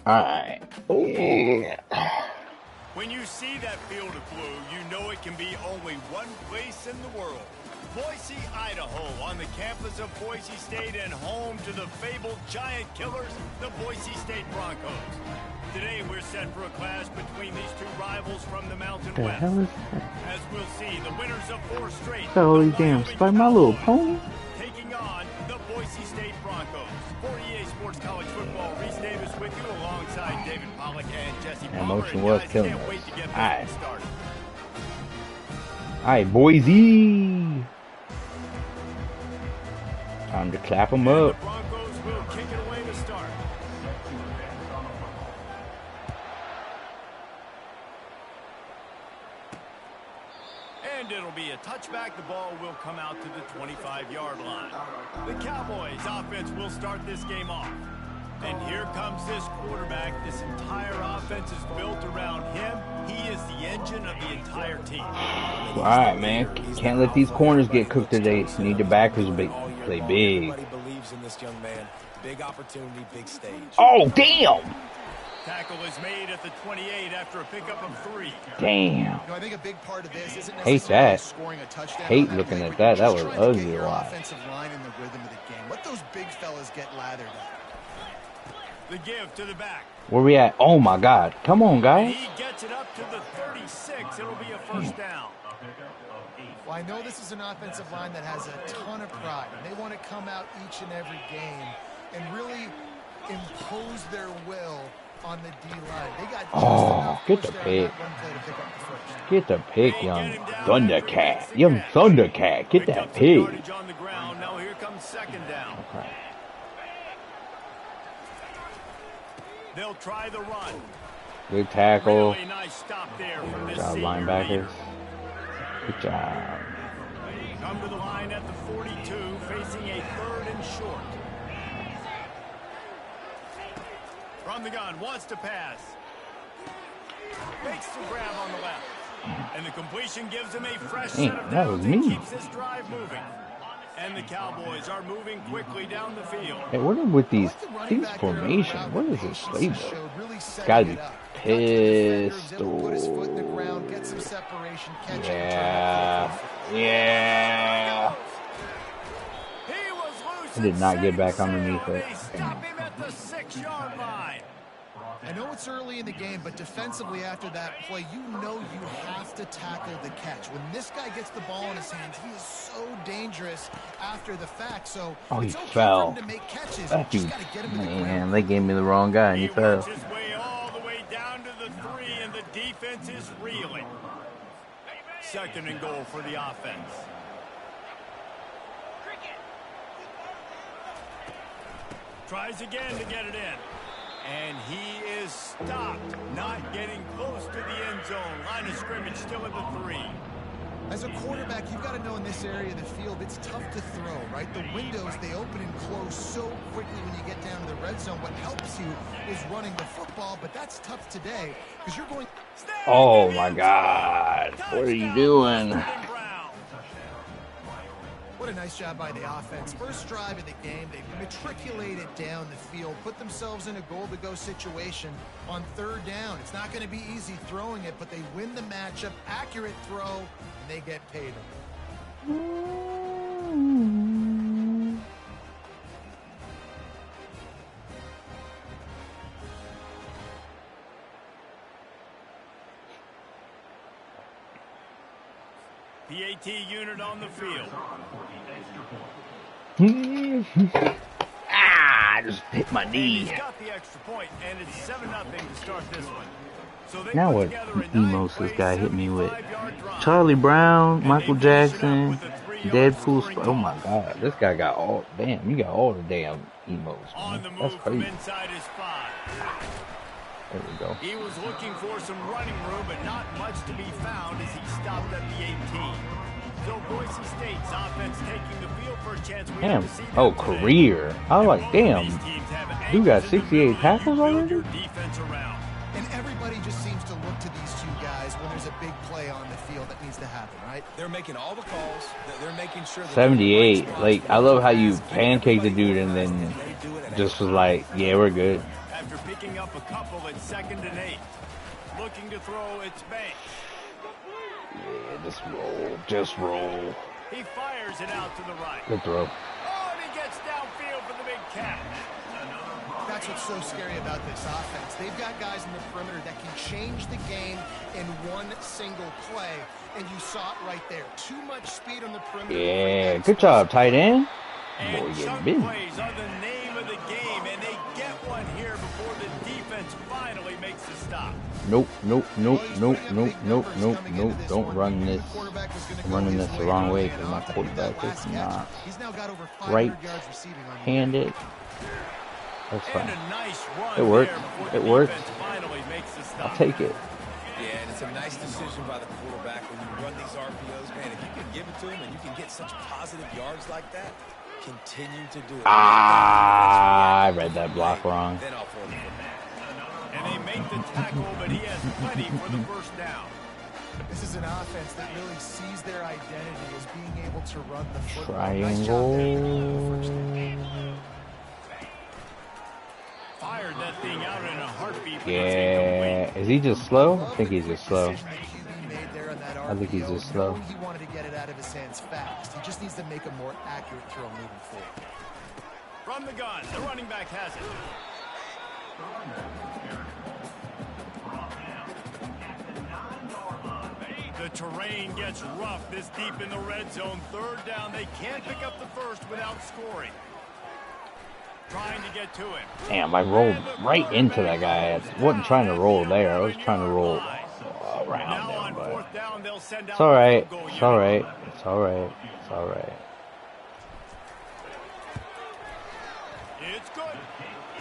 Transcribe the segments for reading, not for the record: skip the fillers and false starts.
Alright. When you see that field of blue, you know it can be only one place in the world. Boise, Idaho, on the campus of Boise State and home to the fabled giant killers, the Boise State Broncos. Today, we're set for a clash between these two rivals from the Mountain West. Hell is As we'll see, the winners of 4 straight. holy damn, Spike My Little Pony? Taking on the Boise State Broncos. For EA Sports College Football, Reese Davis with you alongside David Pollock and Jesse Palmer. Emotion was Guys, killing can't wait us. to get this Alright. one started. Alright, Boise. Time to clap them And up. the Broncos will kick it away to start. And it'll be a touchback. The ball will come out to the 25-yard line. The Cowboys offense will start this game off. And here comes this quarterback. This entire offense is built around him. He is the engine of the entire team. Alright, man. Can't let these corners get cooked today. Need the backers to play big. Everybody believes in this young man. Big opportunity, big stage. Oh, damn! Tackle is made at the 28 after a pickup of 3. Damn. You know, I think a big part of this isn't Hate necessarily that. scoring a touchdown. Hate on that looking play, at but you're that. That just was trying to ugly get a your lot. offensive line in the rhythm of the game. Let those big fellas get lathered up. The give to the back. Where we at? Oh my god. Come on, guys. He gets it up to the 36. It'll be a first down. Well, I know this is an offensive line that has a ton of pride, and they want to come out each and every game and really impose their will on the D-line. They got just enough get push the there on pick. that one play to pick up the first. Get the pick, young Thundercat. Young Thundercat. Get that pick. Yardage on the ground. Now here comes second down. Okay. They'll try the run. Good tackle. Really nice stop there from Good this job, senior linebackers. leader. Good job. Come to the line at the 42, facing a 3rd and short. From the gun, wants to pass. Makes the grab on the left. And the completion gives him a fresh set Damn, of that was downs and me. keeps this drive moving. And the Cowboys are moving quickly down the field. Hey, what are with these I like the running back there on the formation? route. What The is this patience he playbook? showed, really setting Gotta be it up. Got to the defender, was able to put his pistol. foot in the ground, get some separation, catch it, and Yeah. turn it. Yeah. He was loose. I did not get back and underneath safe. it. They stop him at the 6-yard line. I know it's early in the game, but defensively after that play, you know you have to tackle the catch. When this guy gets the ball in his hands, he is so dangerous after the fact. So Oh, he it's okay fell. for him to make catches. That You dude, just gotta get him to the man, ground. they gave me the wrong guy and he He fell. works his way all the way down to the 3, and the defense is reeling. 2nd and goal for the offense. Tries again to get it in. And he is stopped, not getting close to the end zone. Line of scrimmage still at the 3. As a quarterback, you've got to know in this area of the field, it's tough to throw, right? The windows, they open and close so quickly when you get down to the red zone. What helps you is running the football, but that's tough today because you're going... Oh my god. What are you doing? What a nice job by the offense. First drive of the game, they matriculated down the field, put themselves in a goal-to-go situation on 3rd down. It's not going to be easy throwing it, but they win the matchup, accurate throw, and they get paid. PAT unit on the field. Ah, I just hit my And knee. he's got the extra point, and it's 7-0 to start this one. So they Now put what together a emos this guy hit me with? 75-yard drive. Charlie Brown, And Michael they finish it up Jackson, with a 3-yard Deadpool. scoring Oh my drive. god, this guy got all. Damn, you got all the damn emos, On man. the That's move from crazy. inside his 5. There we go. He was looking for some running room, but not much to be found as he stopped at the 18. So Boise State's offense taking the field for a chance we Damn. have to see them Oh, today. career. I was like, And both of damn. these teams have Dude got angles and 68 ability tackles you build already? your defense around. And everybody just seems to look to these two guys when there's a big play on the field. needs to happen, right? They're making all the calls. They're making sure that 78. Like, I love how you pancake the dude and then just was like, yeah, we're good. After picking up a couple at 2nd and 8. Looking to throw, it's Banks. Yeah, just roll. Just roll. He fires it out to the right. Good throw. Oh, and he gets downfield for the big catch. That's what's so scary about this offense. They've got guys in the perimeter that can change the game in one single play, and you saw it right there. Too much speed on the perimeter. Yeah, good job, tight end. Boy, And you chunk busy. plays are the name of the game, and they get one here before the defense finally makes the stop. Nope, nope, nope, nope, nope, nope, nope, nope. Don't run this. I'm running this the wrong way because my quarterback is not right-handed. That's fine. It worked. It worked. I'll take it. Yeah, and it's a nice decision by the quarterback when you run these RPOs, man. If you can give it to him and you can get such positive yards like that, continue to do it. I read that block wrong. Then I'll throw the football. And they make the tackle, but he has plenty for the first down. This is an offense that really sees their identity as being able to run the football. Triangle. Fired that thing out in a heartbeat. Yeah. Is he just slow? I think he's just slow. I think he's just slow. He wanted to get it out of his hands fast. He just needs to make a more accurate throw moving forward. From the gun, the running back has it. The terrain gets rough this deep in the red zone. 3rd down. They can't pick up the first without scoring. Trying to get to him. Damn, I rolled right into that guy. I wasn't trying to roll there. I was trying to roll around him, but it's all right. It's all right. It's all right. It's all right. It's good.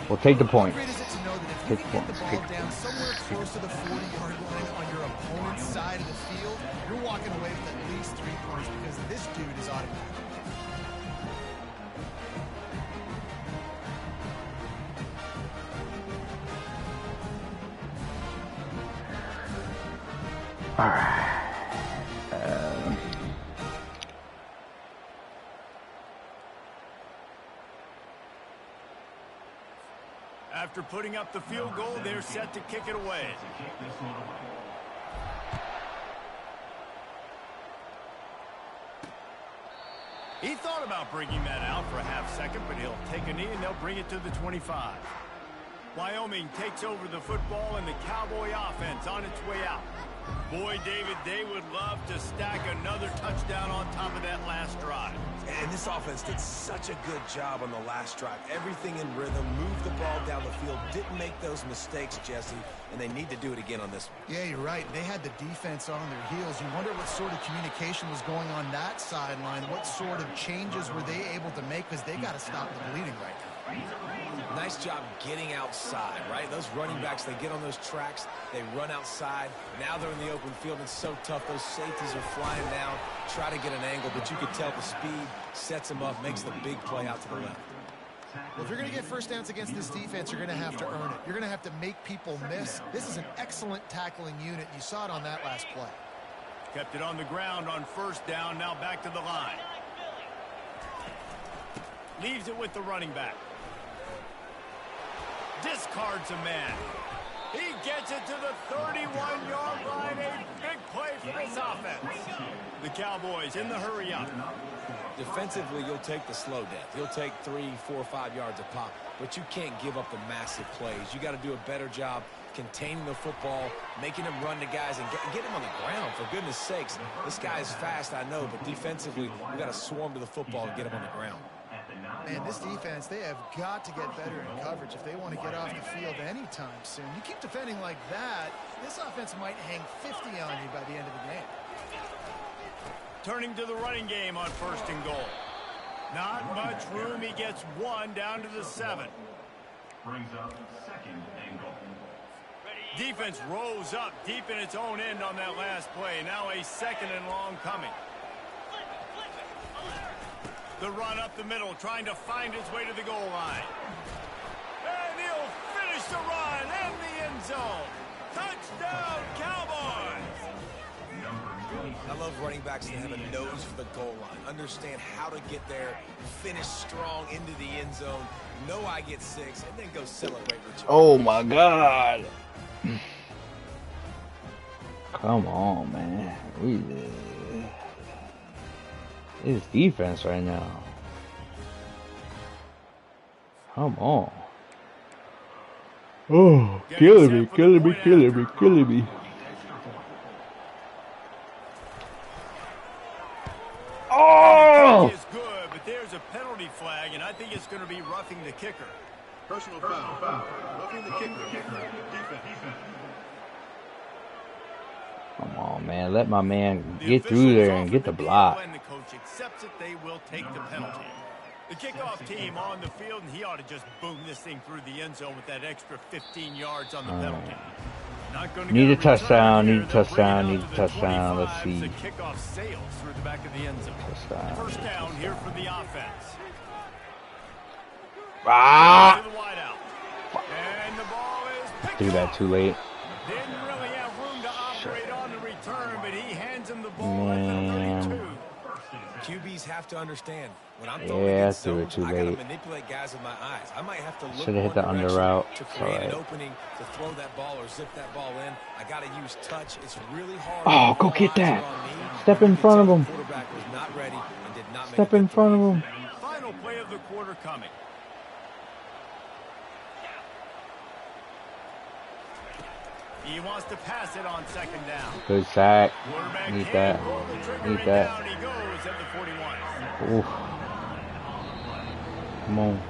We'll take the point. How great is it to know that if you Take can the get the points. ball down somewhere close to the 40-yard line on your opponent's side of the field, you're walking away with at least 3 points because this dude is automatic. All right. After putting up the field goal, they're set to kick it away. He thought about bringing that out for a half second, but he'll take a knee and they'll bring it to the 25. Wyoming takes over the football and the Cowboy offense on its way out. Boy, David, they would love to stack another touchdown on top of that last drive. And this offense did such a good job on the last drive. Everything in rhythm, moved the ball down the field, didn't make those mistakes, Jesse, and they need to do it again on this one. Yeah, you're right. They had the defense on their heels. You wonder what sort of communication was going on that sideline. What sort of changes were they able to make because they got to stop the bleeding right now. Nice job getting outside, right? Those running backs, they get on those tracks, they run outside. Now they're in the open field. It's so tough. Those safeties are flying down, try to get an angle, but you could tell the speed sets them up, makes the big play out to the left. Well, if you're going to get first downs against this defense, you're going to have to earn it. You're going to have to make people miss. This is an excellent tackling unit. You saw it on that last play. Kept it on the ground on first down. Now back to the line. Leaves it with the running back. Discards a man. He gets it to the 31-yard line. A big play for this offense. The Cowboys in the hurry up. Defensively, you'll take the slow death. You'll take 3, 4, 5 yards a pop, but you can't give up the massive plays. You got to do a better job containing the football, making them run to guys, and get him on the ground, for goodness sakes. This guy is fast, I know, but defensively, we got to swarm to the football and get him on the ground. Man, this defense, they have got to get better in coverage if they want to get off the field anytime soon. You keep defending like that, this offense might hang 50 on you by the end of the game. Turning to the running game on first and goal. Not much room. He gets one down to the 7. Brings up 2nd and goal. Defense rose up deep in its own end on that last play. Now a 2nd and long coming. The run up the middle, trying to find his way to the goal line. And he'll finish the run in the end zone. Touchdown, Cowboys! I of running backs that have a nose for the goal line. Understand how to get there, finish strong into the end zone, know I get 6, and then go celebrate with you. Oh my God. Come on, man. It's defense right now. Come on. Oh, killing me. Oh! Is good, but there's a penalty flag, and I think it's going to be roughing the kicker. Personal foul. Roughing the kicker. Defense. Come on, man. Let my man get through there and get the block. When the coach accepts it, they will take the penalty. The kickoff team on the field, and he ought to just boom this thing through the end zone with that extra 15 yards on the penalty. Need a touchdown. Let's see. The kickoff sails through the back of the end zone. First down here for the offense. Ah! To the wide out. And the ball is picked Do that too late. Didn't really have room to operate on the return, but he hands him the ball at the 32. QBs have to understand when I'm throwing against zones, too I gotta late. manipulate guys with my eyes. I might have to look Should have hit the one under direction route. to create an opening to throw that ball or zip that ball in. I gotta use touch. It's really hard. Oh, go get that. Step in front of him. Quarterback was not ready and did not Step in front of him. Final play of the quarter coming. He wants to pass it on second down. Good sack. Quarterback Need can't that. pull the trigger Need and that. down he goes at the 41. Oof. Come on.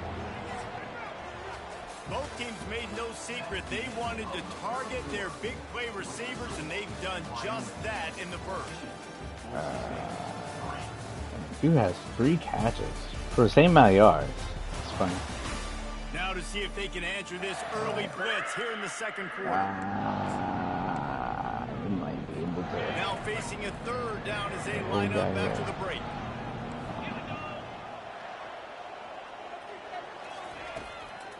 Both teams made no secret they wanted to target their big play receivers, and they've done just that in the first. Dude has 3 catches for the same amount of yards. It's funny. Now to see if they can answer this early blitz here in the second quarter. You might be able to. Now facing a third down as they line up after the break.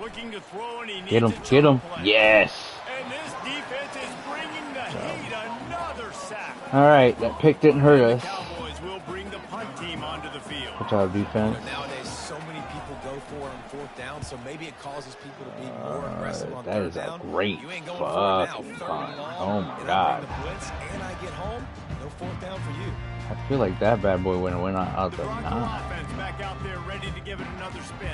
Looking to throw, and he needs Get him. play. Yes. And this defense is bringing the heat. Another sack. All right, that pick didn't hurt The us. Cowboys will bring the punt team onto the field. Good job, defense. Nowadays, so many people go for it on 4th down, so maybe it causes people to be more aggressive on That 3rd is a down. great You ain't going for it now. fucking 3rd punt. and long, Oh my and I God. bring the blitz, and I get home. No 4th down for you. I feel like that bad boy went out The the Bronco 9. offense back out there ready to give it another spin.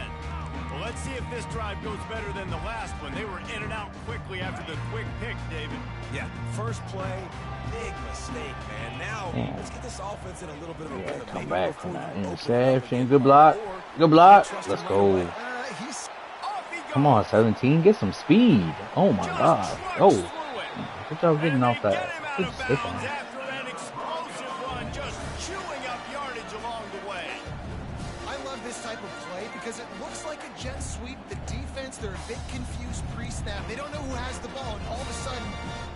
Well, let's see if this drive goes better than the last one. They were in and out quickly after the quick pick, David. Yeah, first play, big mistake, man. Now, let's get this offense in a little bit of a rhythm. Come Maybe back before from you that open up interception. and Good get block. more, Good block. trust Let's him go. right away. He's off he goes. Come on, 17. Get some speed. Oh my Just God. trucks Oh. through it. Good job getting And off they that. get him out Good of stick on bounds him. after an explosive run, just chewing up yardage along the way. I love this type of play because it looks like a jet sweep. The defense, they're a bit confused pre-snap. They don't know who has the ball, and all of a sudden,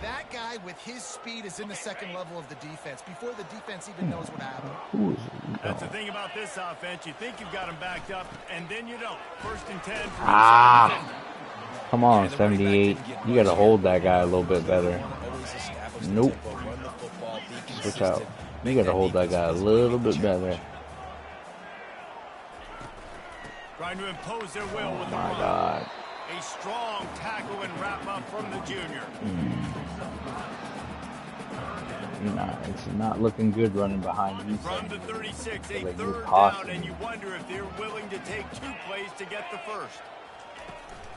that guy with his speed is in the second level of the defense before the defense even knows what happened. Who is it? That's the thing about this offense. You think you've got them backed up, and then you don't. 1st and 10 for Ah. inside the 50. Come on, 78. You got to hold that guy a little bit better. Nope. Switch out. You got to hold that guy a little bit better. Trying to impose their will with the My run. God. A strong tackle and wrap up from the junior. It's not looking good running behind you. From the 36, a Like you're 3rd costing down, and me. you wonder if they're willing to take 2 plays to get the first.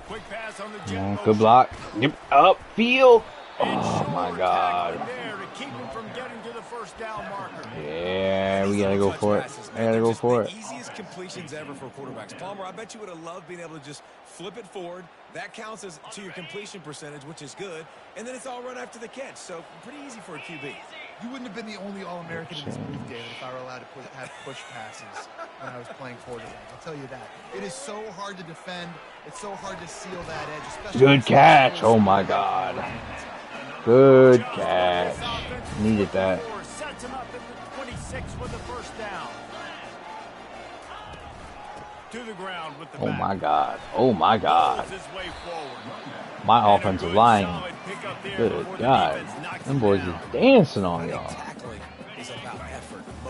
Quick pass on the jet. Good block. Yep. Upfield. And Oh my short God. tackling there to keep him from getting to the 1st down marker. Yeah, we gotta go for it. I gotta go for it. Easiest completions ever for quarterbacks. Palmer, I bet you would have loved being able to just flip it forward. That counts as to your completion percentage, which is good. And then it's all run after the catch. So pretty easy for a QB. You wouldn't have been the only All-American in this booth, David, if I were allowed to have push passes when I was playing quarterback. I'll tell you that. It is so hard to defend. It's so hard to seal that edge, especially. Good catch. Oh my God. Good catch. Needed that. Sets him up at the 26 with the 1st down. To the ground with the Oh back. my God. Oh my God. Pulls his way forward. My offensive line. Solid pick up there Good before the God. defense knocks Them him boys down. is dancing on y'all. Tackling is about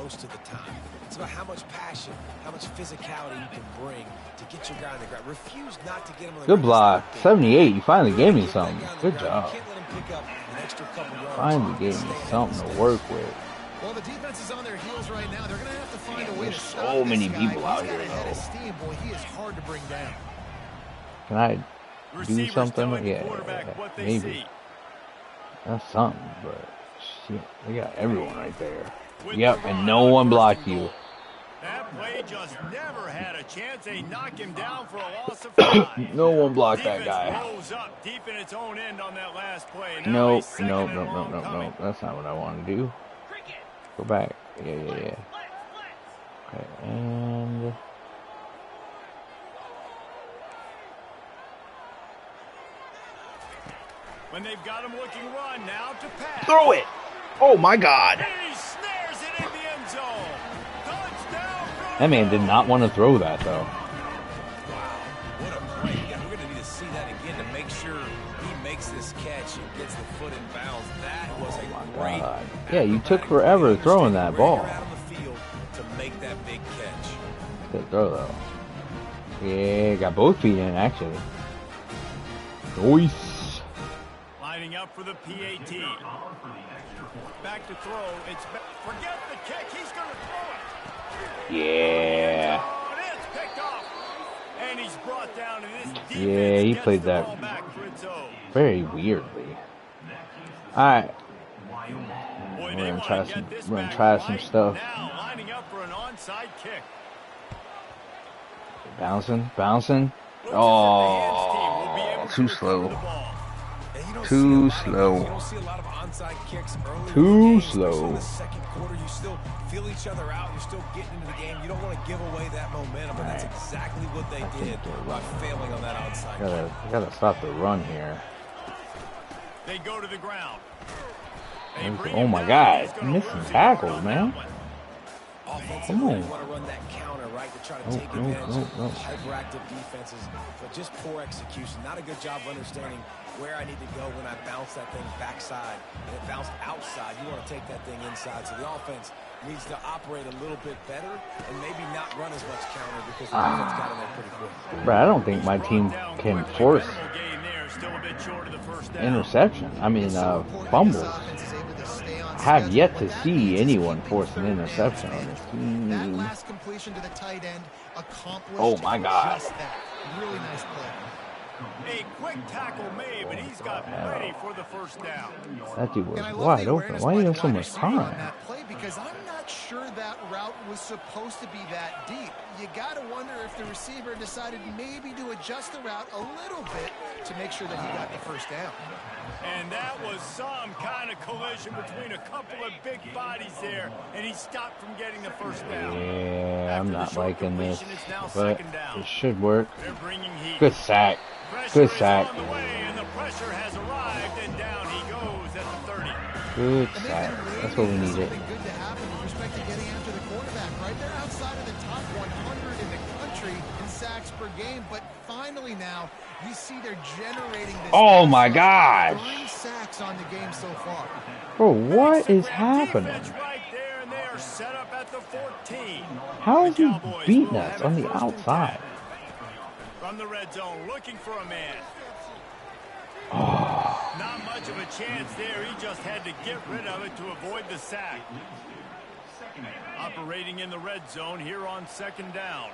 most of the time. It's about how much passion, how much physicality you can bring to get your guy on the ground. Refuse not to get him on the Good ground. block. 78. You finally gave me something. Good job. You can't let him pick up an extra couple yards. Finally gave me something to work with. Well, the defense is on their heels right now. They're going to have to find a way to stop So many this guy. people out He's got here, a head of though. steam. Boy, he is hard to bring down. Can I do Receivers something? telling the Yeah, quarterback what they maybe. see. That's something, but shit, they got everyone right there. With Yep, the and run no on one first blocked and you. goal. That play just never had a chance. They knock him down for a loss of 5. No one blocked that Defense guy. rolls up deep in its own end on that last play. Now Nope, a second nope, and nope, long nope, nope, coming. nope. That's not what I want to do. Go back. Yeah. Okay, and When they've got him looking run, now to pass. throw it. Oh my God. And he snares it in the end zone. Touchdown, That man did not want to throw that though. Wow, what a play. Yeah, we're going to need to see that again to make sure he makes this catch and gets the foot in bounds. That was a great. God. Yeah, you took forever throwing that ball. Where you're at on the field to make that big catch. Good throw though. Yeah, got both feet in actually. Nice. Lining up for the PAT. Back to throw. Forget the kick. He's going to throw it. Yeah. Oh, and it's picked off. And he's brought down to this defense. Yeah, he gets played the that ball back for its own. very weirdly. Alright. Boy, We're they gonna wanna try get some this we're gonna back try some right stuff. now, lining up for an onside kick. Bouncing. Looks as if the hands team will be Oh, able to too recover slow. the ball. And you don't Too see a lot of those. slow. You don't see a lot of onside kicks early in Too the game, slow. especially in the second quarter. You still feel each other out. You're still getting into the game. You don't want to give away that momentum, and that's exactly what they did by failing on that onside kick. Gotta stop the run here. They go to the ground. They Oh bring him my down. God, He's gonna missing lose the tackles, yard on man. that one. Offensively, Come you on. want to run that counter, right, to try to No, take no, advantage no. of hyperactive defenses, but just poor execution. Not a good job of understanding where I need to go when I bounce that thing backside. And it bounced outside. You want to take that thing inside. So the offense needs to operate a little bit better and maybe not run as much counter because the defense got in there pretty quick. Bro, I don't think my team can force Minimal gain there, still a bit short of the first down. interception. I mean, fumbles. I have yet to see anyone force an interception on this That team. last completion to the tight end accomplished Oh, my God. just that. Really nice play. A quick tackle made, but he's got plenty for the first down. That dude was And I love wide the open. awareness Why by you the have so wide much receiver on time? that play because I'm not sure that route was supposed to be that deep. You got to wonder if the receiver decided maybe to adjust the route a little bit to make sure that he got the first down. And that was some kind of collision between a couple of big bodies there, and he stopped from getting the first down. Yeah, I'm After the not short liking this, completion, it's now but second down. it should work. They're bringing heat. Good sack. Pressure Good is sack. on the way, and the pressure has arrived, and down he goes at the 30. Good And they've sack. been That's what we waiting for needed. something good to happen with respect to getting after the quarterback, right? They're outside of the top 100 in the country in sacks per game, but finally now you see they're generating this. Oh my offense. gosh. 3 sacks on the game so far. Bro, what is Basically, happening? defense right there, and they are set up at the 14. How is The he Cowboys beating will us have on it the first and outside? 10. From the red zone, looking for a man. Oh, Not much of a chance there. He just had to get rid of it to avoid the sack. Operating in the red zone here on second down.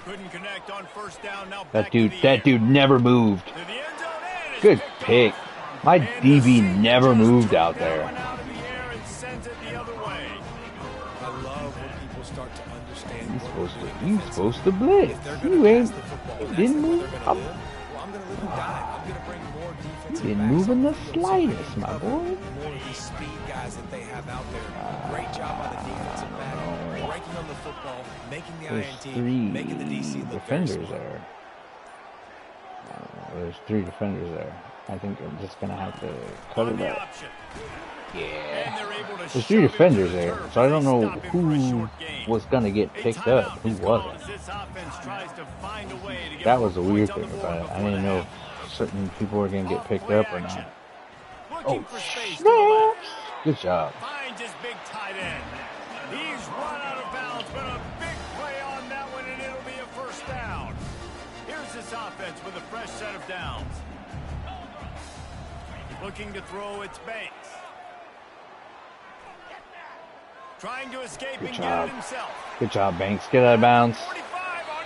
Couldn't connect on first down. Now back to the air. that dude never moved. To the end zone, and it's Good picked pick. off. My And the DB safety never just moved took out that there. one out of the air and sends it the other way. I love when people start to understand You what supposed we're to, doing you supposed to blitz. If they're You gonna ain't. pass the football, You that's didn't the way move they're up. gonna live. Well, I'm going to live and die. I'm going to bring more defensive didn't backs move on in the the field so I slightest, can my cover boy. more of these speed guys that they have out there. Great job by the defensive back, breaking on the football, making the There's INT, three making the DC look very defenders smart. there. There's 3 defenders there. I think I'm just gonna have to cut On it the up. option. Yeah. And they're able to There's shove 3 him to defenders the there, turf so I as don't they know stop him for a who short gain. was gonna get A picked timeout up, who is called wasn't. as this offense tries to find a way to get That was the more weird points on thing the board about it. I before didn't the know half. if certain people were gonna get Off picked play up or action. not. looking for space to the left. Good job. Finds his big tight end. He's run out of bounds, but a big play on that one, and it'll be a first down. Here's this offense with a fresh set of downs. Looking to throw its Banks. Trying to escape and get it himself. Good job, Banks. Get out of bounds.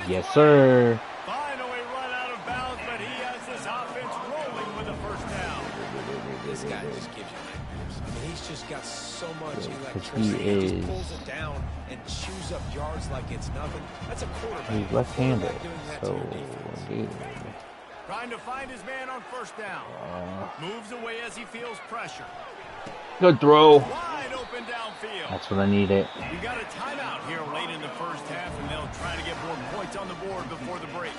Yes, sir. Finally run out of bounds, but he has this offense rolling with a first down. This guy just gives you nightmares. I mean, he's just got so much electricity. He He just pulls it down and chews up yards like it's nothing. That's a quarterback. He's left-handed, So, good. Trying to find his man on first down. Moves away as he feels pressure. Good throw. Wide open downfield. That's what I needed. We got a timeout here late in the first half, and they'll try to get more points on the board before the break.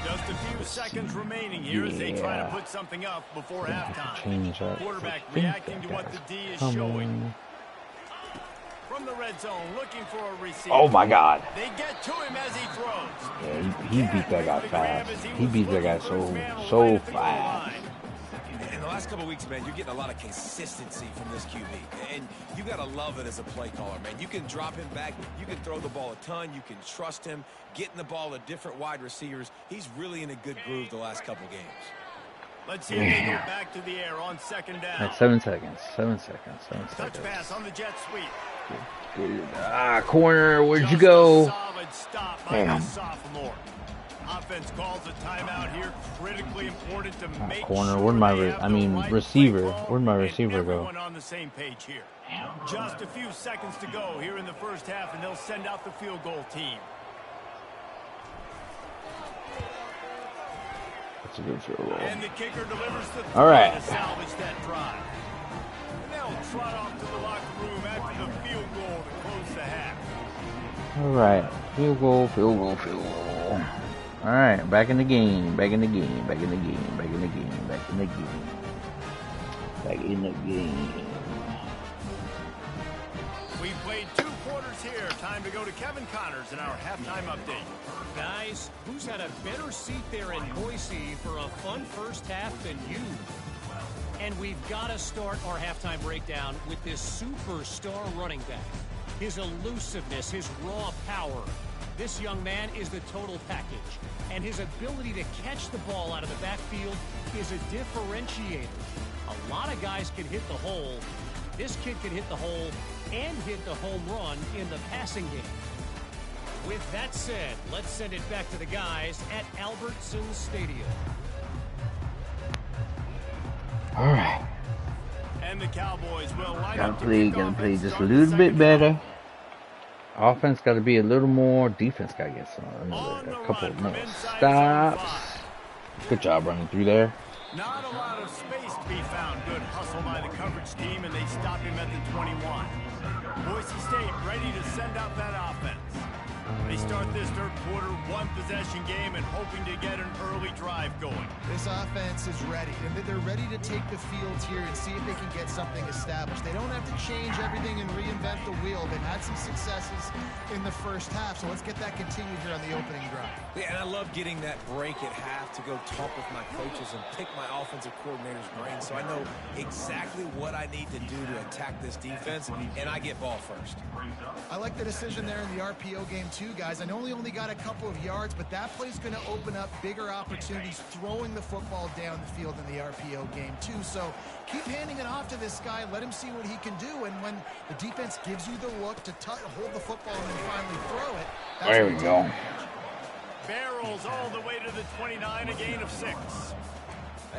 Just a few seconds remaining here as they try to put something up before halftime. Quarterback reacting to what the D is showing. From the red zone, looking for a receiver. Oh my God. They get to him as he throws. Yeah, he beat that guy fast. He beat that guy so fast. In the last couple of weeks, man, you're getting a lot of consistency from this QB. And you got to love it as a play caller, man. You can drop him back. You can throw the ball a ton. You can trust him. Getting the ball to different wide receivers. He's really in a good groove the last couple games. Let's see if they go back to the air on second down. That's 7 seconds. 7 seconds. 7 seconds. Touch pass on the jet sweep. Good. Corner, where'd you go? Solid stop by the sophomore. Offense calls a timeout here. Critically important to make corner. sure Where'd my receiver? Where'd my receiver go? Everyone on the same page here. Just a few seconds to go here in the first half, and they'll send out the field goal team. That's a good field goal. And the kicker delivers the all right. To salvage that drive. And they'll trot off to the locker room after the field goal to close the half. All right. Field goal, field goal, field goal. All right. Back in the game. Back in the game. Back in the game. Back in the game. Back in the game. Back in the game. We played 2 quarters here. Time to go to Kevin Connors in our halftime update. Guys, who's had a better seat there in Boise for a fun first half than you? And we've got to start our halftime breakdown with this superstar running back. His elusiveness, his raw power. This young man is the total package. And his ability to catch the ball out of the backfield is a differentiator. A lot of guys can hit the hole. This kid can hit the hole and hit the home run in the passing game. With that said, let's send it back to the guys at Albertson Stadium. All right. And the Cowboys will line Gotta up play just a little bit better. Offense got to be a little more. Defense got to get a couple more stops. Good job running through there. Not a lot of space to be found. Good hustle by the coverage team, and they stop him at the 21. Boise State ready to send out that offense. They start this third quarter, 1-possession game, and hoping to get an early drive going. This offense is ready, and they're ready to take the field here and see if they can get something established. They don't have to change everything and reinvent the wheel. They've had some successes in the first half, so let's get that continued here on the opening drive. Yeah, and I love getting that break at half to go talk with my coaches and pick my offensive coordinator's brain so I know exactly what I need to do to attack this defense, and I get ball first. I like the decision there in the RPO game too, guys. I know he only got a couple of yards, but that play's going to open up bigger opportunities throwing the football down the field in the RPO game too. So keep handing it off to this guy. Let him see what he can do. And when the defense gives you the look to hold the football and then finally throw it, that's there we go. Barrels all the way to the 29, a gain of 6.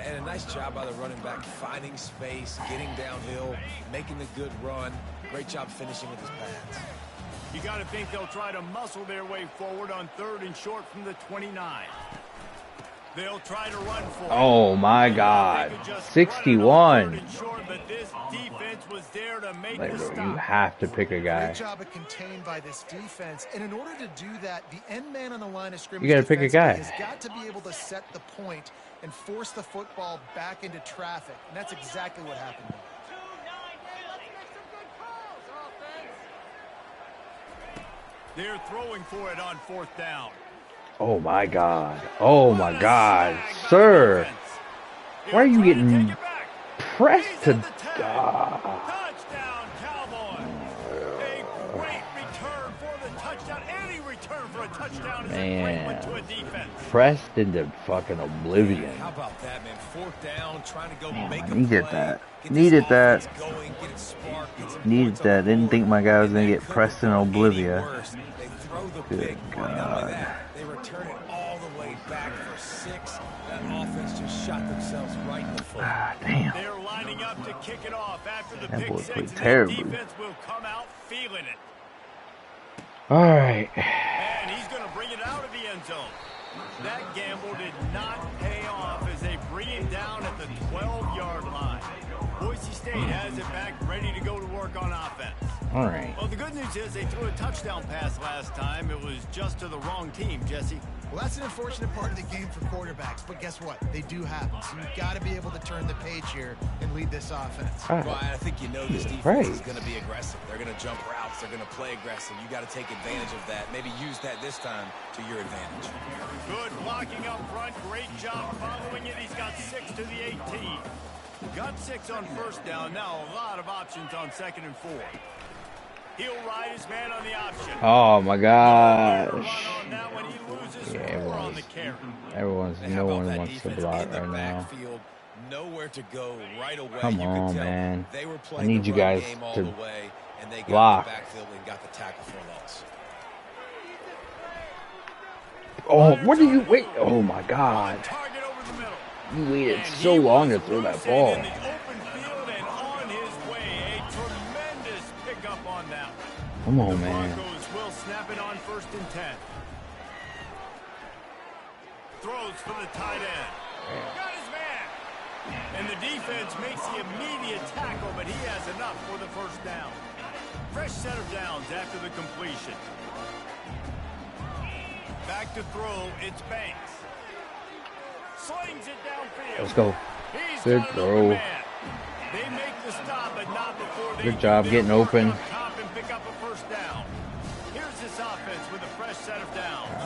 And a nice job by the running back, finding space, getting downhill, making the good run. Great job finishing with his pads. You got to think they'll try to muscle their way forward on 3rd and short from the 29. They'll try to run for it. Oh my God, 61. But this defense was there to make Like, the stop. you have to pick a guy. Great job of contained by this defense. And in order to do that, the end man on the line of scrimmage You got to pick a guy. has got to be able to set the point and force the football back into traffic. And that's exactly what happened. They're throwing for it on 4th down. Oh my God. Oh my God. Sir. Why are you getting pressed to Touchdown, Cowboys. A great return for the touchdown. Any return for a touchdown is a great one to a defense. Pressed into fucking oblivion. How about that, man? 4th down, trying to go make a Needed play. that. Get Needed that. this offense going, get it sparked, get some Needed points on that. the Didn't board, think my guy was and gonna that get couldn't pressed in go any oblivion. worse. They throw the Good big play. Not only God. that, they return it all the way back for 6. That offense just shot themselves right in the foot. Ah, damn. They're lining up to kick it off after the That pick boy 6, played and terribly. the defense will come out feeling it. All right. And he's going to bring it out of the end zone. That gamble did not pay off as they bring it down at the 12-yard line. Boise State has it back, ready to go to work on offense. All right. Well, the good news is they threw a touchdown pass last time. It was just to the wrong team, Jesse. Well, that's an unfortunate part of the game for quarterbacks, but guess what? They do happen. So you've got to be able to turn the page here and lead this offense. All right. Well, I think you know this defense is going to be aggressive. They're going to jump routes. They're going to play aggressive. You got to take advantage of that. Maybe use that this time to your advantage. Good blocking up front. Great job following it. He's got 6 to the 18. Got 6 on 1st down. Now a lot of options on 2nd and 4. He'll ride his man on the option. Oh my gosh. On that one, he loses 4 on the carry. No one wants to block right now. Nowhere to go right away. Come you on, could tell man. They were I playing need the you run guys game all to the way, and they got block. the backfield and got the tackle for a loss. Oh, what do you wait? Oh my God. Target over the middle. You waited And so he long to was throw that loose ball. in the open field and on his way. A tremendous pickup on that. Come on, The man. Broncos will snap it on 1st and 10. Throws for the tight end. Got his man. And the defense makes the immediate tackle, but he has enough for the 1st down. Fresh set of downs after the completion. Back to throw, it's Banks. Slings it downfield. Let's go. He's Good got an throw. open man. They make the stop, but not before they Good job do getting their work open. up top and pick up a 1st down. Here's this offense with a fresh set of downs.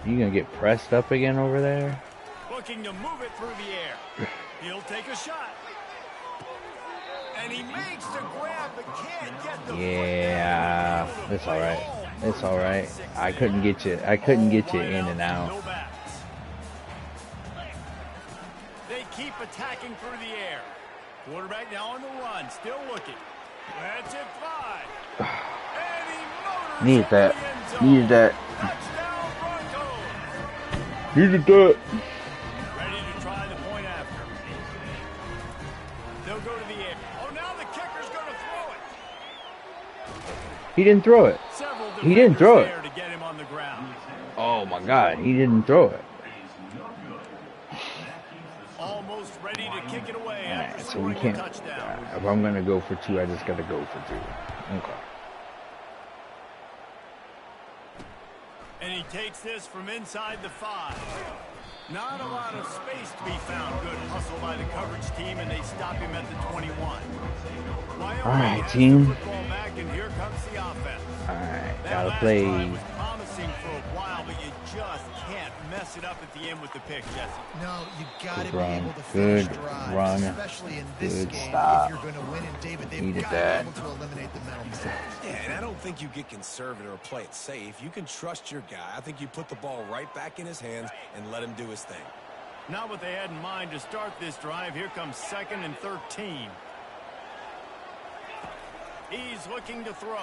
You gonna get pressed up again over there? Looking to move it through the air. He'll take a shot. And he makes the grab, but can't get the Yeah, it's all right. It's all right. I couldn't get you. I couldn't get you in and out. No backs. They keep attacking through the air. Quarterback now on the run, still looking. That's it, 5. And he motors Needed that. into the end zone. Needed that. Touchdown, Broncos. Needed that. Ready to try the point after. They'll go to the air. Oh, now the kicker's going to throw it. He didn't throw it. Several He didn't throw it. there to get him on the ground. Oh my God, he didn't throw it. Almost ready to kick it away All right, after so we scoring can't. a touchdown. If I'm gonna go for 2, I just gotta go for 2. Okay. And he takes this from inside the 5. Not a lot of space to be found. Good hustle by the coverage team, and they stop him at the 21. Wyoming All right, has team. the football back, and here comes the offense. All right, That gotta last play. drive was promising for a while, but you just can't mess it up at the end with the pick, Jesse. No, you got to Good be run. able to finish Good drives, run. especially in this Good game. stop. If you're going to win, and David, they've Needed got to that. be able to eliminate the mental mistakes. Yeah, and I don't think you get conservative or play it safe. You can trust your guy. I think you put the ball right back in his hands and let him do his thing. Not what they had in mind to start this drive. Here comes 2nd and 13. He's looking to throw.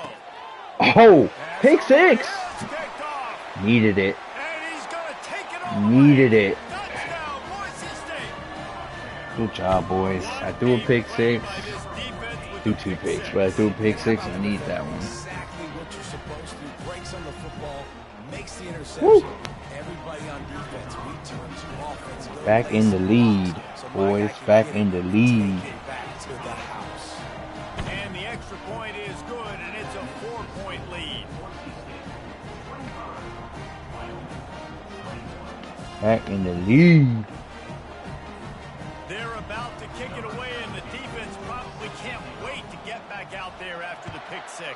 Oh, pick 6. It's kicked off, Needed it. and he's going to take it all Needed away. it. Touchdown, Boise State. Good job, boys. I threw a pick 6. By this defense with Threw the 2 pick picks, six. but I threw a pick 6 and I need that one. Exactly what you're supposed to. Breaks on the football, makes the interception. Woo. Everybody on defense returns offense. Back in the lead, boys. Back in the lead. Take it back to the house. And the extra point is good, and it's a 4-point lead. Back in the lead. They're about to kick it away, and the defense probably can't wait to get back out there after the pick 6.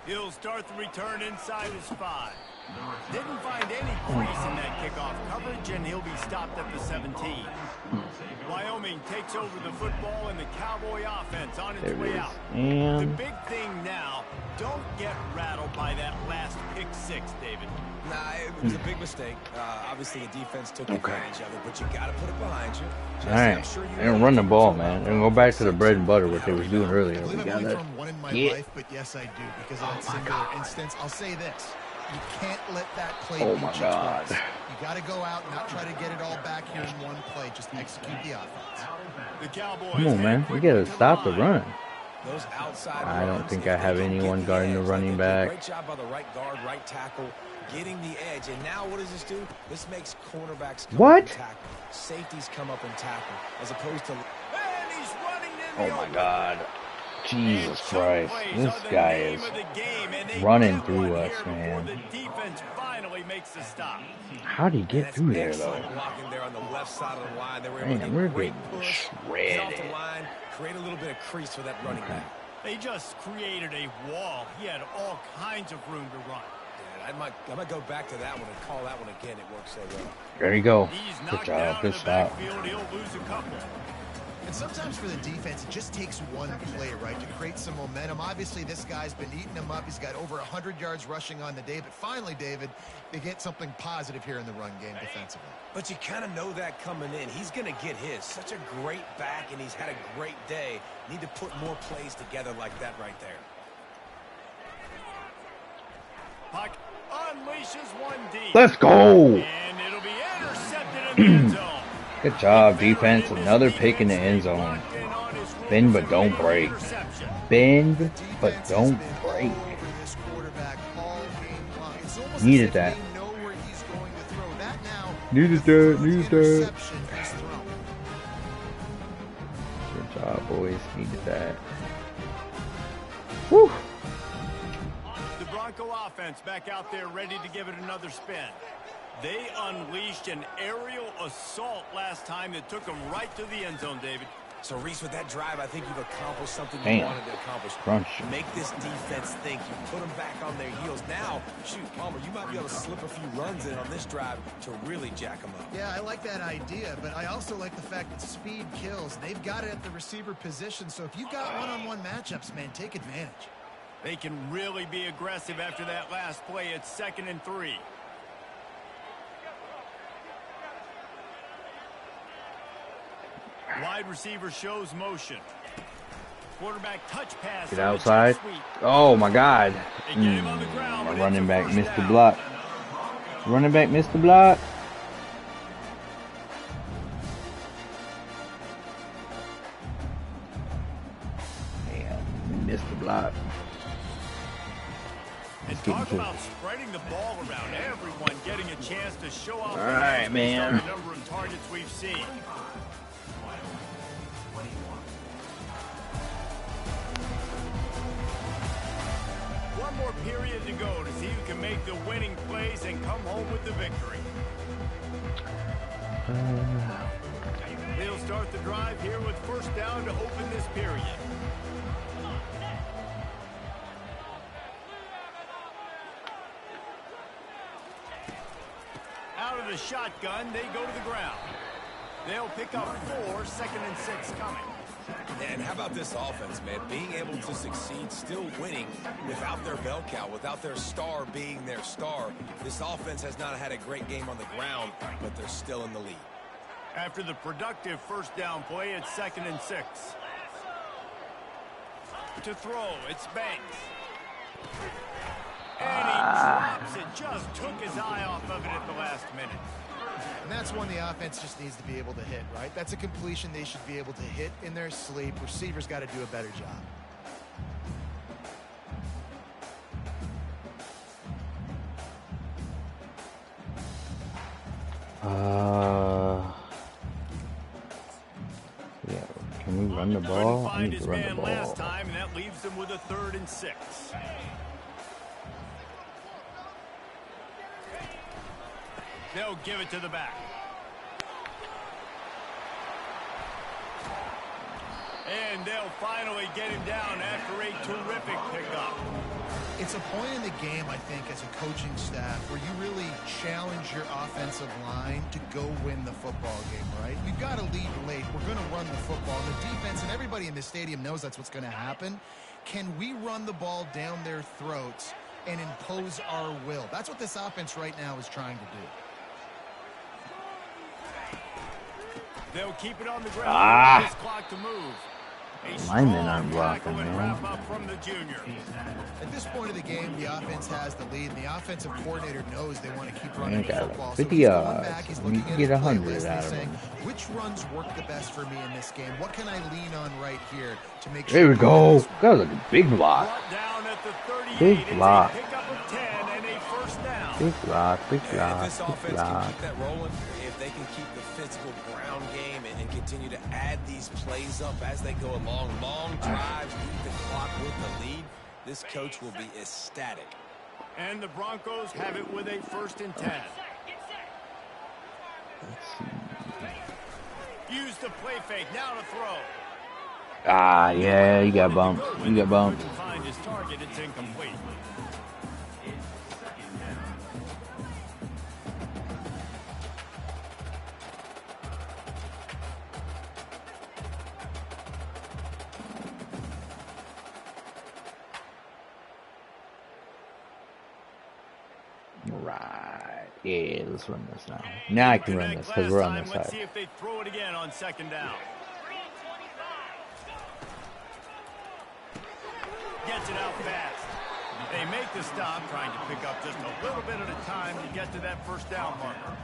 He'll start the return inside his 5. Didn't find any crease in that kickoff coverage, and he'll be stopped at the 17. Wyoming takes over the football, and the Cowboy offense on its way out. The big thing now, don't get rattled by that last pick 6, David. Nah, it was a big mistake. Obviously, the defense took advantage of it, but you got to put it behind you. All right, they're gonna run the ball, man. They're gonna go back to the bread and butter, what they was doing earlier. I We believe I've got only that. thrown one in my Yeah. life, but yes, I do, because of that singular instance. I'll say this. You can't let that play Oh beat my you God. twice. You got to go out and not try to get it all back here in one play. Just execute the offense. The Cowboys Come on, man. We gotta stop the run. Those outside I don't runs, think if I they have don't anyone get guarding the edge, running they did a back. Great job by the right guard, right tackle, getting the edge. And now what does this do? This makes cornerbacks come What? up and tackle. Safeties come up and tackle, as opposed to... And he's running in Oh the my open. God. Jesus Chunk Christ. plays This are the guy name is of the game, and they running get through one us, here before man. the defense finally makes the stop. How'd he get That's through there, excellent though? blocking there on the left side of the line. They were able Man, to get we're great getting push, get off the shredded. line, create a little bit of crease for that running back. They just created a wall. He had all kinds of room to run. Yeah, I might go back to that one and call that one again. It worked so well. There you go. He's Good knocked job. down in Good the stop. backfield. He'll lose a couple. And sometimes for the defense, it just takes one play, right, to create some momentum. Obviously, this guy's been eating them up. He's got over 100 yards rushing on the day. But finally, David, they get something positive here in the run game defensively. But you kind of know that coming in. He's going to get his. Such a great back, and he's had a great day. Need to put more plays together like that right there. Puck unleashes one deep. Let's go. And it'll be intercepted in the end zone. Good job, defense. Another pick in the end zone. Bend but don't break. Bend but don't break. Needed that. Needed that. Needed that. Good job, boys. Needed that. Woo. The Bronco offense back out there ready to give it another spin. They unleashed an aerial assault last time that took them right to the end zone, David. So, Reese, with that drive, I think you've accomplished something you Damn. wanted to accomplish. Crunch. Make this defense think. You put them back on their heels. Now, shoot, Palmer, you might be able to slip a few runs in on this drive to really jack them up. Yeah, I like that idea, but I also like the fact that speed kills. They've got it at the receiver position, so if you've got one-on-one matchups, man, take advantage. They can really be aggressive after that last play. It's 2nd and 3. Wide receiver shows motion. Quarterback touch pass. Get outside. Oh my God. My running back missed the block. Running back missed the block. Damn, missed the block. And talk about spreading the ball around. Everyone getting a chance to show off. All right, man. The number of targets we've seen. One more period to go to see who can make the winning plays and come home with the victory. They'll start the drive here with first down to open this period. Out of the shotgun, they go to the ground. They'll pick up 4, 2nd and 6 coming. And how about this offense, man? Being able to succeed, still winning without their bell cow, without their star being their star. This offense has not had a great game on the ground, but they're still in the lead. After the productive first down play, it's 2nd and 6. To throw, it's Banks. And he drops it, just took his eye off of it at the last minute. And that's one the offense just needs to be able to hit, right? That's a completion they should be able to hit in their sleep. Receivers got to do a better job. Yeah, can we run the ball? I Find need his to run the man ball. last time, and that leaves them with a 3rd and 6. They'll give it to the back. And they'll finally get him down after a terrific pickup. It's a point in the game, I think, as a coaching staff where you really challenge your offensive line to go win the football game, right? You've got to lead late. We're going to run the football. And the defense and everybody in the stadium knows that's what's going to happen. Can we run the ball down their throats and impose our will? That's what this offense right now is trying to do. They'll keep it on the ground. This clock to move. Linemen aren't blocking, man. At this point of the game, the offense has the lead, and the offensive coordinator knows they want to keep running the football. 50 yards. You can get 100 out of him. Which runs work the best for me in this game? What can I lean on right here to make sure? There we go. That was a big block. Big block. Big block. Big block. If this offense can keep that rolling, if they can keep the physical ground game and continue to add these plays up as they go along, long drives, beat the clock with the lead, this coach will be ecstatic. And the Broncos have it with a 1st and 10. Use the play fake, now to throw. Yeah, you got bumped. You got bumped. Find his target, it's incomplete. Right. Yeah, let's run this now. Now I can run this because we're on this side. Let's see if they throw it again on 2nd down. Gets it out fast. They make the stop, trying to pick up just a little bit at a time to get to that 1st down marker.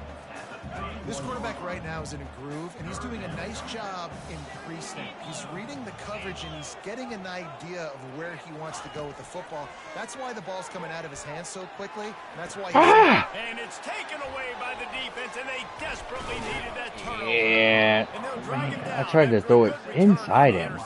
This quarterback right now is in a groove, and he's doing a nice job in pre-snap. He's reading the coverage, and he's getting an idea of where he wants to go with the football. That's why the ball's coming out of his hands so quickly, and that's why And it's taken away by the defense, and they desperately needed that turnover. Yeah. I tried to throw it inside him.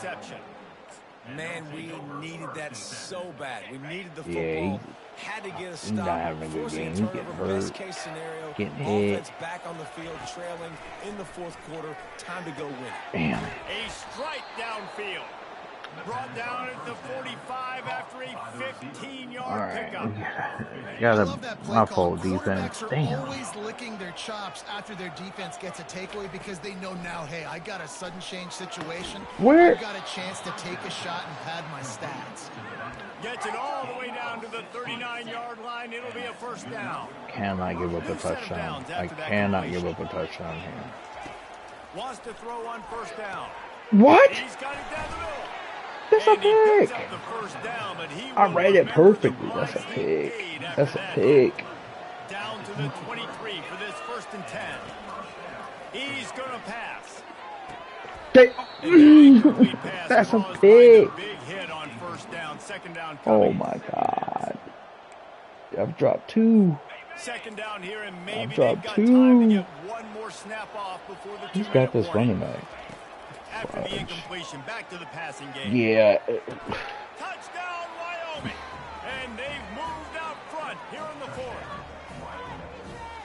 Man, we needed that so bad. We needed the football. Had to get a stop. Not having a good game. He's getting hurt. Best case scenario. Getting hit. Offense back on the field, trailing in the 4th quarter. Time to go win it. Damn. A strike downfield. Brought down at the 45 after a 15-yard pickup. Got a full defense. Damn. Always licking their chops after their defense gets a takeaway because they know now, hey, I got a sudden change situation. Where? I've got a chance to take a shot and pad my stats. Gets it all the way down to the 39-yard line. It'll be a 1st down. Cannot give up a touchdown. I cannot give up a touchdown here. Wants to throw on 1st down. What? He's got it down the middle. That's a pick. I read it perfectly. That's a pick. That's a pick. Down to the 23 for this 1st and 10. He's going to pass. That's a pick. Big hit on 1st down, 2nd down. Oh my God. I've dropped 2. 2nd down here, and maybe I've dropped got 2. time to get one more snap off before the 2-minute He's got this running back. After the incompletion, back to the passing game. Yeah. Touchdown, Wyoming. And they've moved out front here in the 4th.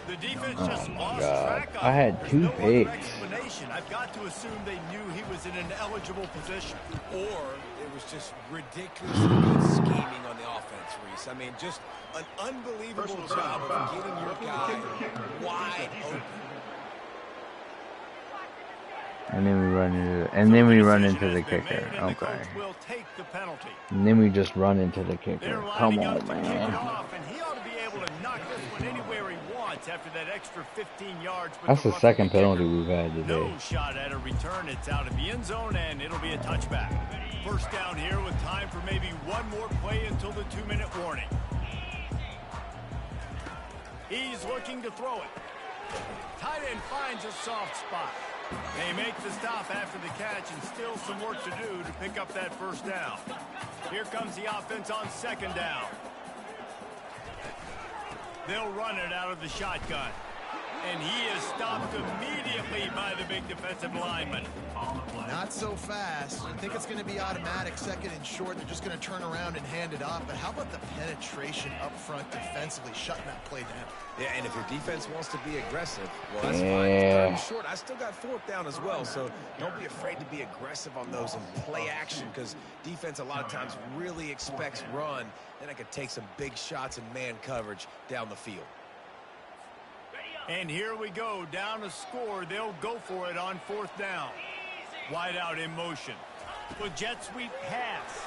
The defense just lost track of I had 2 picks. I've got to assume they knew he was in an eligible position. Or it was just ridiculously good scheming on the offense, Reese. I mean, just an unbelievable job of getting your guy wide open. And then we run into the kicker. Okay. And then we just run into the kicker. Come on, man. He ought to be able to knock this one anywhere he wants after that extra 15 yards. That's the 2nd penalty we've had today. No shot at a return. It's out of the end zone, and it'll be a touchback. 1st down here with time for maybe one more play until the 2-minute warning. He's looking to throw it. Tight end finds a soft spot. They make the stop after the catch, and still some work to do to pick up that 1st down. Here comes the offense on 2nd down. They'll run it out of the shotgun. And he is stopped immediately by the big defensive lineman. Not so fast. I think it's going to be automatic, second and short. They're just going to turn around and hand it off. But how about the penetration up front defensively, shutting that play down? Yeah, and if your defense wants to be aggressive, well, that's fine. Third and short. I still got fourth down as well, so don't be afraid to be aggressive on those and play action, because defense a lot of times really expects run. Then I could take some big shots in man coverage down the field. And here we go, down to score. They'll go for it on fourth down. Wide out in motion. With jet sweep pass.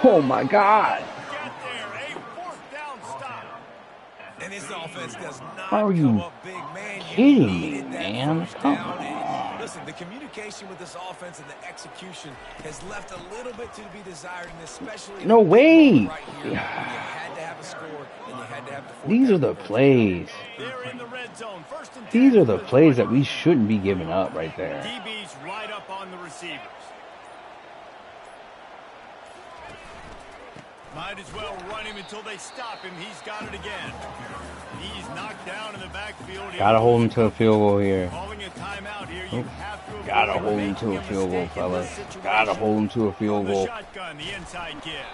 Oh my God! Get there, a fourth down stop. And this offense does not Are you come up big, man. kidding me, man? Come on. Listen, the communication with this offense and the execution has left a little bit to be desired, and especially No way! right here, you had to have a score, and you had to have the fourth These down. are the plays. They're in the red zone. First and 10. These are the plays that we shouldn't be giving up right there. DB's right up on the receivers. Might as well run him until they stop him. He's got it again. He's knocked down in the backfield. Gotta hold him to a field goal here. Calling a timeout here. You have to Gotta avoid hold him to a making field goal, mistake in fellas. this situation. Gotta hold him to a field The goal. shotgun, the inside give.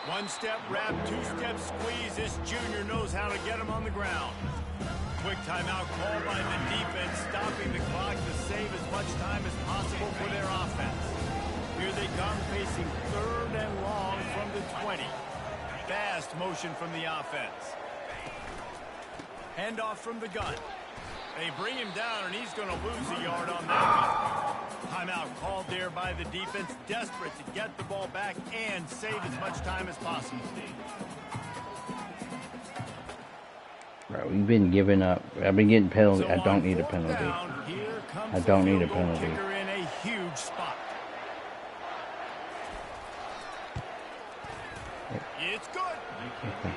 One step wrap, two step squeeze. This junior knows how to get him on the ground. Quick timeout called by the defense, stopping the clock to save as much time as possible for their offense. Here they come, facing third and long from the 20. Fast motion from the offense. Handoff from the gun. They bring him down, and he's going to lose a yard on that one. Timeout called there by the defense, desperate to get the ball back and save as much time as possible. Bro, we've been giving up. I've been getting penalty. So I don't on need a fourth penalty. down, here comes I don't the need a field goal penalty. kicker in a huge spot. It's good. Okay.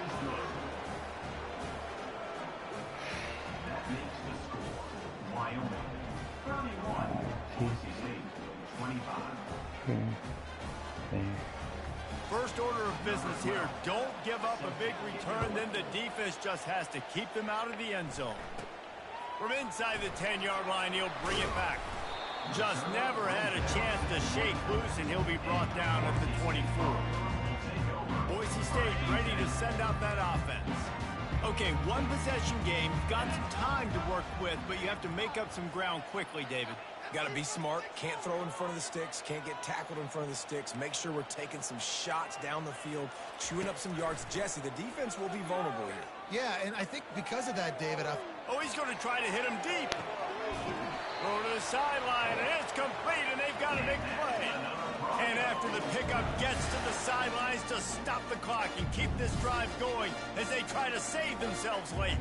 That makes the score Wyoming 31, Boise State 25. First order of business here. Don't give up a big return. Then the defense just has to keep them out of the end zone. From inside the 10-yard line, he'll bring it back. Just never had a chance to shake loose, and he'll be brought down at the 24. Boise State ready to send out that offense. Okay, one possession game. You've got some time to work with, but you have to make up some ground quickly, David. Got to be smart. Can't throw in front of the sticks. Can't get tackled in front of the sticks. Make sure we're taking some shots down the field, chewing up some yards. Jesse, the defense will be vulnerable here. Yeah, and I think because of that, David, Oh, he's going to try to hit him deep. Throw to the sideline, and it's complete, and they've got a big play. And after the pickup gets to the sidelines to stop the clock and keep this drive going as they try to save themselves late.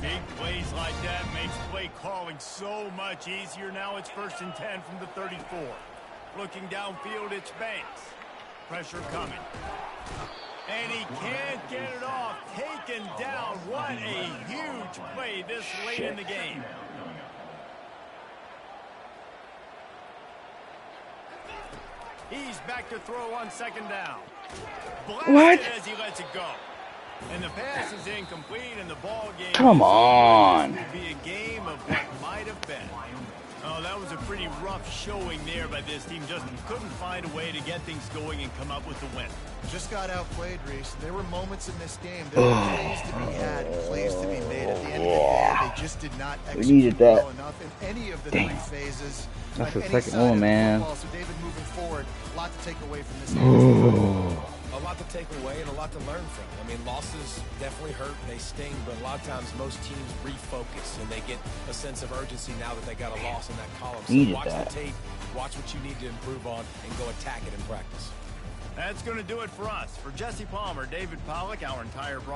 Big plays like that makes play calling so much easier. Now it's 1st and 10 from the 34. Looking downfield, it's Banks. Pressure coming. And he can't get it off. Taken down. What a huge play this late in the game. He's back to throw on 2nd down. Blasted as he lets it go. And the pass is incomplete, and the ball game. Come on. Will be a game of what might have been. Oh, that was a pretty rough showing there by this team. Just couldn't find a way to get things going and come up with the win. just got outplayed, Reese. There were moments in this game. There were plays to be had and plays to be made. At the end of the day, they just did not execute well enough in any of the three phases. That's the second one, man. So, David, moving forward, a lot to take away from this game. A lot to take away and a lot to learn from. I mean, losses definitely hurt. They sting, but a lot of times most teams refocus and they get a sense of urgency now that they got a loss in that column. So watch the tape, watch what you need to improve on, and go attack it in practice. That's going to do it for us. For Jesse Palmer, David Pollack, our entire